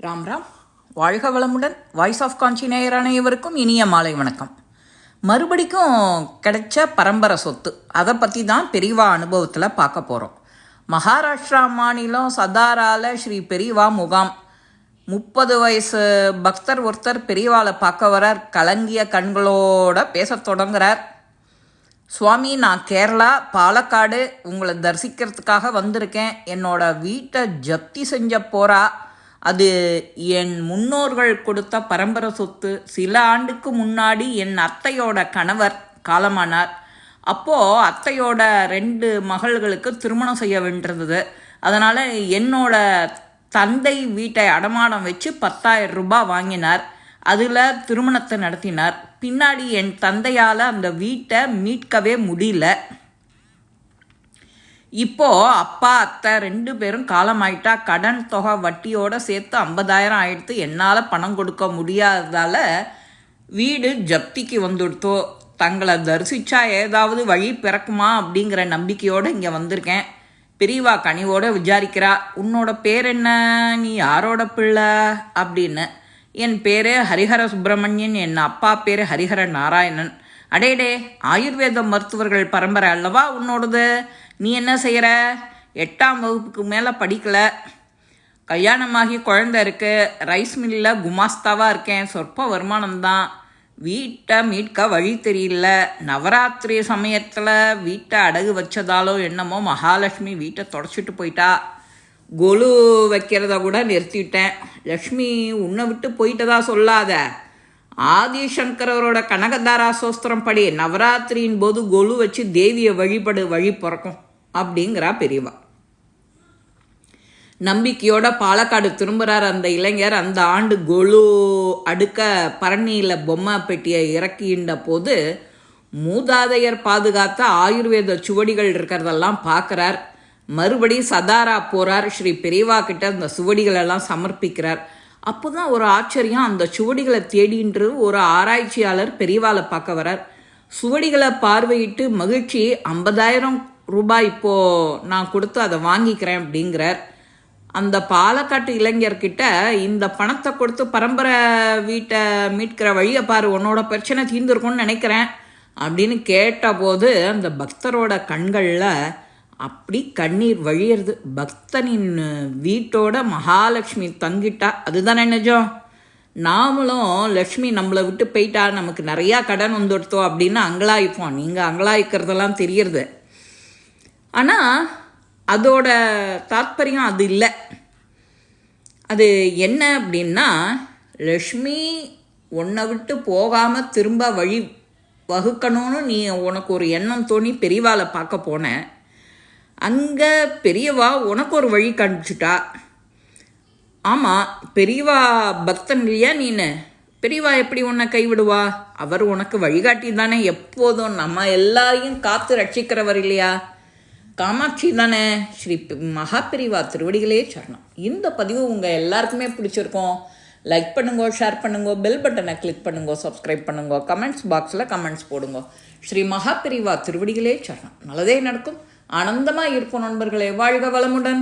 ராம் ராம். வாழ்க வளமுடன். Voice of காஞ்சி நேயர் அனைவருக்கும் இனிய மாலை வணக்கம். மறுபடிக்கும் கிடைச்ச பரம்பரை சொத்து, அதை பற்றி தான் பெரியவா அனுபவத்தில் பார்க்க போகிறோம். மகாராஷ்டிரா மாநிலம் சதாரால ஸ்ரீ பெரியவா முகாம். 30 வயசு பக்தர் ஒருத்தர் பெரியவாளை பார்க்க வரார். கலங்கிய கண்களோட பேச தொடங்குறார். சுவாமி, நான் கேரளா பாலக்காடு உங்களை தரிசிக்கிறதுக்காக வந்திருக்கேன். என்னோட வீட்டை ஜப்தி செஞ்ச போகிறா. அது என் முன்னோர்கள் கொடுத்த பரம்பரை சொத்து. சில ஆண்டுக்கு முன்னாடி என் அத்தையோட கணவர் காலமானார். அப்போது அத்தையோட 2 மகள்களுக்கு திருமணம் செய்ய வேண்டியிருந்தது. அதனால் என்னோட தந்தை வீட்டை அடமானம் வச்சு 10,000 ரூபாய் வாங்கினார். அதில் திருமணத்தை நடத்தினார். பின்னாடி என் தந்தையால் அந்த வீட்டை மீட்கவே முடியல. இப்போது அப்பா அத்தை 2 பேரும் காலமாயிட்டா. கடன் தொகை வட்டியோடு சேர்த்து 50,000 ஆயிடுத்து. என்னால் பணம் கொடுக்க முடியாததால் வீடு ஜப்திக்கு வந்துடுத்தோ. தங்களை தரிசித்தா ஏதாவது வழி பிறக்குமா அப்படிங்கிற நம்பிக்கையோடு இங்கே வந்திருக்கேன். பெரியவா கனிவோடு விசாரிக்கிறா, உன்னோட பேர் என்ன, நீ யாரோட பிள்ளை அப்படின்னு. என் பேர் ஹரிஹர சுப்பிரமணியன், என் அப்பா பேர் ஹரிஹர நாராயணன். அடேடே, ஆயுர்வேத மருத்துவர்கள் பரம்பரை அல்லவா உன்னோடது. நீ என்ன செய்கிற? 8ஆம் வகுப்புக்கு மேலே படிக்கலை. கல்யாணமாகி குழந்தை இருக்குது. ரைஸ் மில்லில் குமாஸ்தாவாக இருக்கேன். சொற்ப வருமானம்தான். வீட்டை மீட்க வழி தெரியல. நவராத்திரி சமயத்தில் வீட்டை அடகு வச்சதாலோ என்னமோ மகாலட்சுமி வீட்டை தொடச்சிட்டு போயிட்டா. கொலு வைக்கிறத கூட நிறுத்திட்டேன். லக்ஷ்மி உன்னை விட்டு போயிட்டதா சொல்லாத. ஆதிசங்கரோட கனகதாரா சோஸ்திரம் படி நவராத்திரியின் போது கொலு வச்சு தேவியை வழிபடு, வழி பிறக்கும் அப்படிங்கிறா பெரியவா. நம்பிக்கையோட பாலக்காடு திரும்புகிறார் அந்த இளைஞர். அந்த ஆண்டு கொலு அடுக்க பரணியில் பொம்மை பெட்டியை இறக்கின்ற போது மூதாதையர் பாதுகாத்த ஆயுர்வேத சுவடிகள் இருக்கிறதெல்லாம் பார்க்குறார். மறுபடி சதாரா போகிறார். ஸ்ரீ பெரியவா கிட்ட அந்த சுவடிகளெல்லாம் சமர்ப்பிக்கிறார். அப்போ தான் ஒரு ஆச்சரியம். அந்த சுவடிகளை தேடின்று ஒரு ஆராய்ச்சியாளர் பெரியவாளை பார்க்க வரார். சுவடிகளை பார்வையிட்டு மகிழ்ச்சி, 50,000 ரூபாய் இப்போது நான் கொடுத்து அதை வாங்கிக்கிறேன் அப்படிங்கிறார். அந்த பாலக்காட்டு இளைஞர்கிட்ட இந்த பணத்தை கொடுத்து பரம்பரை வீட்டை மீட்கிற வழியை பாரு, உன்னோட பிரச்சனை தீர்ந்துருக்கும்னு நினைக்கிறேன் அப்படின்னு கேட்டபோது அந்த பக்தரோட கண்களில் அப்படி கண்ணீர் வழியிறது. பக்தனின் வீட்டோட மகாலட்சுமி தங்கிட்டா. அதுதானே நிஜம். நாமளும் லக்ஷ்மி நம்மளை விட்டு போயிட்டா, நமக்கு நிறையா கடன் வந்துடுத்தோம் அப்படின்னு அங்கலாய்ப்போம். நீங்கள் அங்கலாய்க்கிறதெல்லாம் தெரியறது. ஆனால் அதோட தாத்பரியம் அது இல்லை. அது என்ன அப்படின்னா, லக்ஷ்மி உன்னை விட்டு போகாமல் திரும்ப வழி வகுக்கணும்னு நீ உனக்கு ஒரு எண்ணம் தோணி பெரியவாளை பார்க்க போனேன். அங்கே பெரியவா உனக்கு ஒரு வழி காண்பிச்சுட்டா. ஆமாம், பெரியவா பக்தன் இல்லையா நீனு? பெரியவா எப்படி உன்னை கைவிடுவா? அவர் உனக்கு வழிகாட்டி தானே. எப்போதும் நம்ம எல்லாரையும் காத்து ரட்சிக்கிறவர் இல்லையா? காமாட்சி தானே. ஸ்ரீ மகாபெரிவா திருவடிகளே சரணம். இந்த பதிவு உங்கள் எல்லாருக்குமே பிடிச்சிருக்கோம். லைக் பண்ணுங்க, ஷேர் பண்ணுங்க, பெல் பட்டனை கிளிக் பண்ணுங்க, சப்ஸ்கிரைப் பண்ணுங்க, கமெண்ட்ஸ் பாக்ஸில் கமெண்ட்ஸ் போடுங்க. ஸ்ரீ மகாபெரிவா திருவடிகளே சரணம். நல்லதே நடக்கும். ஆனந்தமாக இருக்கும் நண்பர்களே. வாழ்க வளமுடன்.